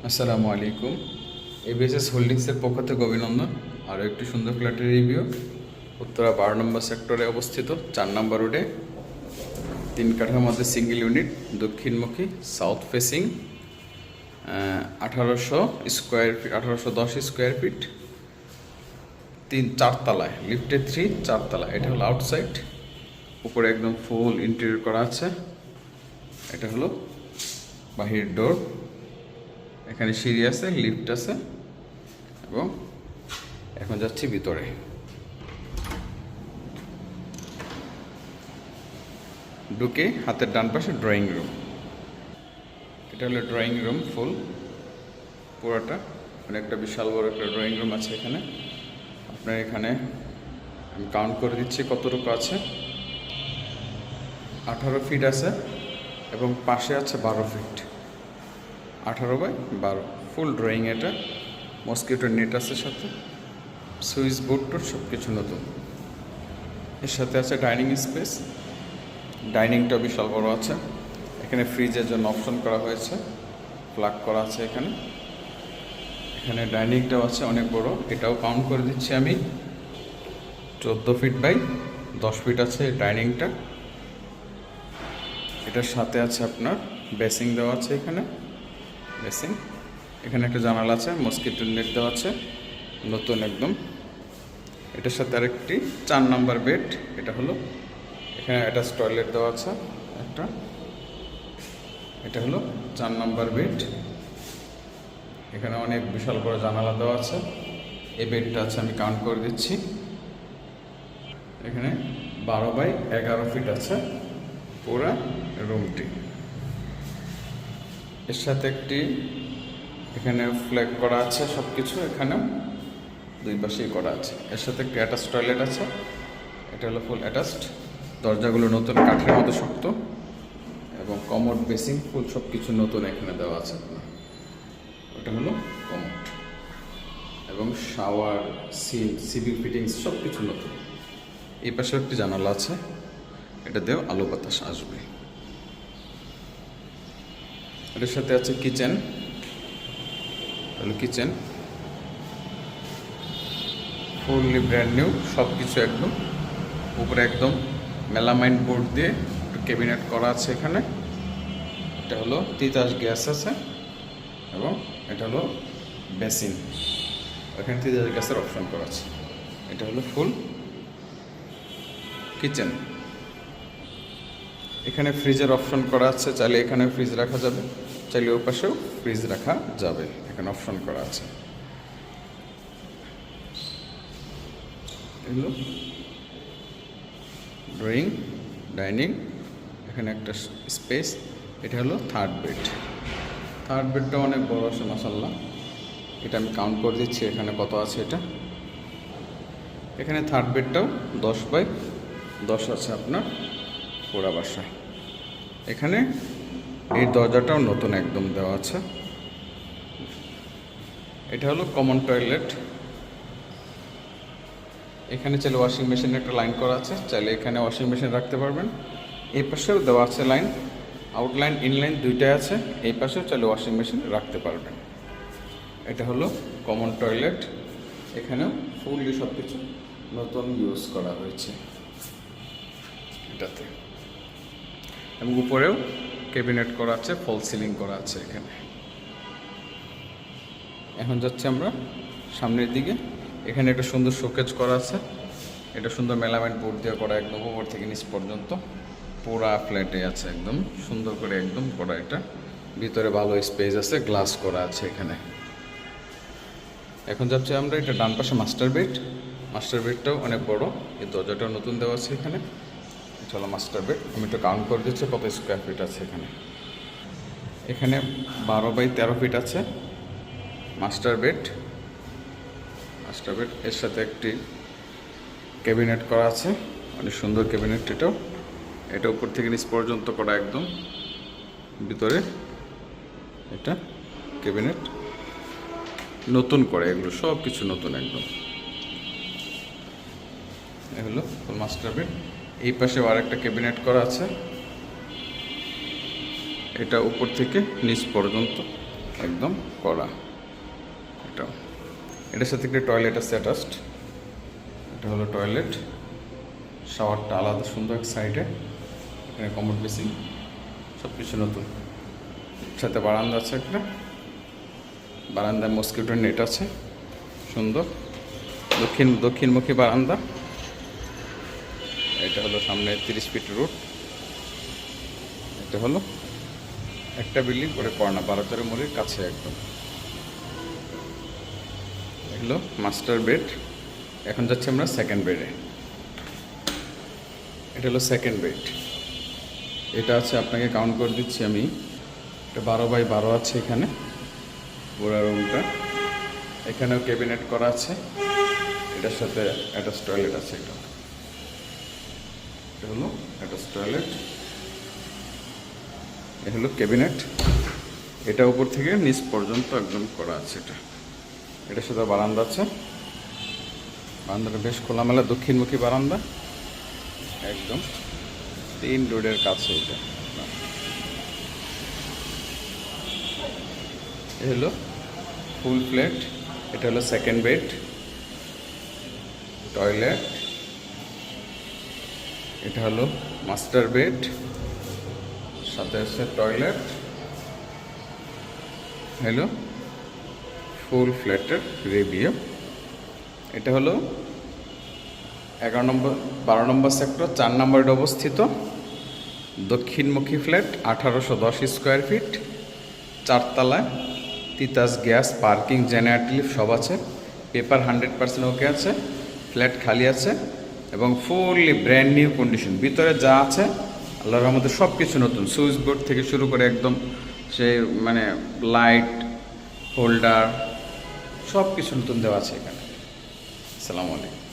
আসসালামু আলাইকুম। এবিএসএস হোল্ডিংসের পক্ষ থেকে অভিনন্দন। আরও একটি সুন্দর ফ্ল্যাটের রিভিউ। উত্তরা 12 নম্বর সেক্টরে অবস্থিত 4 নম্বর রোডে 3 কাঠার মধ্যে সিঙ্গেল ইউনিট, দক্ষিণমুখী, সাউথ ফেসিং, 1810 স্কোয়ার ফিট, 4 তলায়, লিফটে 3, 4 তলায়। এটা হলো আউটসাইড, উপরে একদম ফুল ইন্টেরিয়র করা আছে। এটা হলো বাহির ডোর, এখানে সিঁড়ি আছে, লিফট আছে, এবং এখন যাচ্ছি ভিতরে। ঢুকে হাতের ডান পাশে ড্রয়িং রুম। এটা হলো ড্রয়িং রুম ফুল পুরোটা, মানে একটা বিশাল বড় একটা ড্রয়িং রুম আছে এখানে। আপনার এখানে আমি কাউন্ট করে দিচ্ছি কতটুকু আছে। 18 ফিট আছে এবং পাশে আছে 12 ফিট, 18/12 ফুল ড্রয়িং। এটা মসকিটো নেট আছে সাথে, সুইচ বোর্ড টোর সব কিছু নতুন। এর সাথে আছে ডাইনিং স্পেস, ডাইনিংটা বিশাল বড় আছে। এখানে ফ্রিজের জন্য অপশন করা হয়েছে, প্লাগ করা আছে এখানে। এখানে ডাইনিংটাও আছে অনেক বড়, এটাও কাউন্ট করে দিচ্ছি আমি। 14 ফিট বাই 10 ফিট আছে ডাইনিংটা। এটার সাথে আছে আপনার বেসিং দেওয়া আছে এখানে, বেসিং। এখানে একটা জানালা আছে, মসকিটো নেট দেওয়া আছে নতুন একদম। এটার সাথে আরেকটি 4 নম্বর বেড। এটা হলো এখানে অ্যাটাচ টয়লেট দেওয়া আছে একটা। এটা হলো 4 নম্বর বেড। এখানে অনেক বিশাল বড় জানালা দেওয়া আছে। এই বেডটা আছে, আমি কাউন্ট করে দিচ্ছি। এখানে 12/11 ফিট আছে পুরা রুমটি। এর সাথে একটি এখানে ফ্ল্যাগ করা আছে সব কিছু, এখানেও দুই পাশেই করা আছে। এর সাথে একটি অ্যাটাচ টয়লেট আছে। এটা হলো ফুল অ্যাটাচড। দরজাগুলো নতুন, কাঠের মতো শক্ত, এবং কমোড, বেসিং ফুল সব কিছু নতুন এখানে দেওয়া আছে আপনার। ওটা হলো কমোড, এবং শাওয়ার, সিভিল ফিটিংস সব কিছু নতুন। এই পাশে একটি জানালা আছে, এটা দিয়েও আলো বাতাস আসবে। এটার সাথে আছে কিচেন, হলো কিচেন ফুললি ব্র্যান্ড নিউ, সব কিছু একদম। উপরে একদম মেলামাইন বোর্ড দিয়ে একটু ক্যাবিনেট করা আছে এখানে। এটা হলো তিতাস গ্যাস আছে, এবং এটা হলো বেসিন, এখানে তিতাস গ্যাসের অপশন করা আছে। এটা হলো ফুল কিচেন। এখানে ফ্রিজের অপশন করা আছে, চাইলে এখানে ফ্রিজ রাখা যাবে, চাইলে ওই পাশেও ফ্রিজ রাখা যাবে, এখানে অপশন করা আছে। এগুলো ড্রয়িং, ডাইনিং, এখানে একটা স্পেস। এটা হলো থার্ড বেড। থার্ড বেডটা অনেক বড় আছে মাশাআল্লাহ। এটা আমি কাউন্ট করে দিচ্ছি এখানে কত আছে। এটা এখানে থার্ড বেডটাও 10/10 আছে আপনার পুরা বাসায়। এখানে এই দরজাটাও নতুন একদম দেওয়া আছে। এটা হলো কমন টয়লেট। এখানে চাইলে ওয়াশিং মেশিনের একটা লাইন করা আছে, চাইলে এখানে ওয়াশিং মেশিন রাখতে পারবেন। এই পাশেও দেওয়া আছে লাইন, আউটলাইন ইনলাইন দুইটাই আছে। এই পাশেও চাইলে ওয়াশিং মেশিন রাখতে পারবেন। এটা হলো কমন টয়লেট, এখানেও ফুললি সব কিছু নতুন ইউজ করা হয়েছে এটাতে, এবং উপরেও ক্যাবিনেট করা আছে, ফল সিলিং করা আছে এখানে। এখন যাচ্ছি আমরা সামনের দিকে। এখানে একটা সুন্দর শোকেজ করা আছে, এটা সুন্দর মেলামাইন বোর্ড দিয়ে করা, একদম উপর থেকে নিচ পর্যন্ত পুরা ফ্ল্যাটে আছে একদম সুন্দর করে একদম করা। এটা ভিতরে ভালো স্পেস আছে, গ্লাস করা আছে এখানে। এখন যাচ্ছি আমরা, এটা ডান পাশে মাস্টার বেড। মাস্টার বেডটাও অনেক বড়, এই দরজাটাও নতুন দেওয়া আছে এখানে। এটা হলো মাস্টার বেড। আমি একটু কাউন্ট করে দিচ্ছি কত স্কোয়ার ফিট আছে এখানে। এখানে 12/13 ফিট আছে মাস্টার বেড। মাস্টার বেড এর সাথে একটি ক্যাবিনেট করা আছে, অনেক সুন্দর ক্যাবিনেট। এটা উপর থেকে নিচ পর্যন্ত করা একদম ভিতরে। এটা ক্যাবিনেট নতুন করে, এগুলো সব কিছু নতুন একদম। এ হলো মাস্টার বেড। এই পাশে আর একটা ক্যাবিনেট করা আছে, এটা উপর থেকে নিচ পর্যন্ত একদম করা। এটার সাথে একটা টয়লেট আছে অ্যাটাচড। এটা হলো টয়লেট, শাওয়ারটা আলাদা সুন্দর এক সাইডে, এখানে কমোড বেসিন, সব কিছু নতুন। সাথে বারান্দা আছে একটা, বারান্দায় মস্কিটো নেট আছে সুন্দর, দক্ষিণমুখী বারান্দা। এটা হলো সামনে 30 ফিট রোড। এটা হলো একটা বিল্ডিং করে কর্নার, 12 মোড়ের কাছে একদম। এগুলো মাস্টার বেড। এখন যাচ্ছি আমরা সেকেন্ড বেডে। এটা হলো সেকেন্ড বেড। এটা আছে, আপনাকে কাউন্ট করে দিচ্ছি আমি, এটা 12x12 আছে এখানে পুরো রুমটা। এখানেও ক্যাবিনেট করা আছে, এটার সাথে অ্যাটাচ টয়লেট আছে। এটা হলো অ্যাটাচ টয়লেট, এ হলো ক্যাবিনেট। এটা উপর থেকে নিচ পর্যন্ত একদম করা আছে। এটার সাথে বারান্দা আছে, বারান্দাটা বেশ খোলামেলা, দক্ষিণমুখী বারান্দা একদম 3 রোডের কাছে। এ হলো ফুল ফ্ল্যাট। এটা হলো সেকেন্ড বেড, টয়লেট। এটা হলো মাস্টার বেড, সাথে আছে টয়লেট। হলো ফুল ফ্ল্যাটের রিভিউ। এটা হলো 12 নম্বর সেক্টর, 4 নম্বরে অবস্থিত, দক্ষিণমুখী ফ্ল্যাট, 1810 স্কোয়ার ফিট, 4 তলায়, Titas gas, parking, generator lift সব আছে। পেপার 100% ওকে আছে, ফ্ল্যাট খালি আছে এবং ফুললি ব্র্যান্ড নিউ কন্ডিশন। ভিতরে যা আছে আল্লাহর রহমতে সব কিছু নতুন, সুইচ বোর্ড থেকে শুরু করে একদম সেই মানে লাইট হোল্ডার সব কিছু নতুন দেওয়া আছে এখানে। আসসালামু আলাইকুম।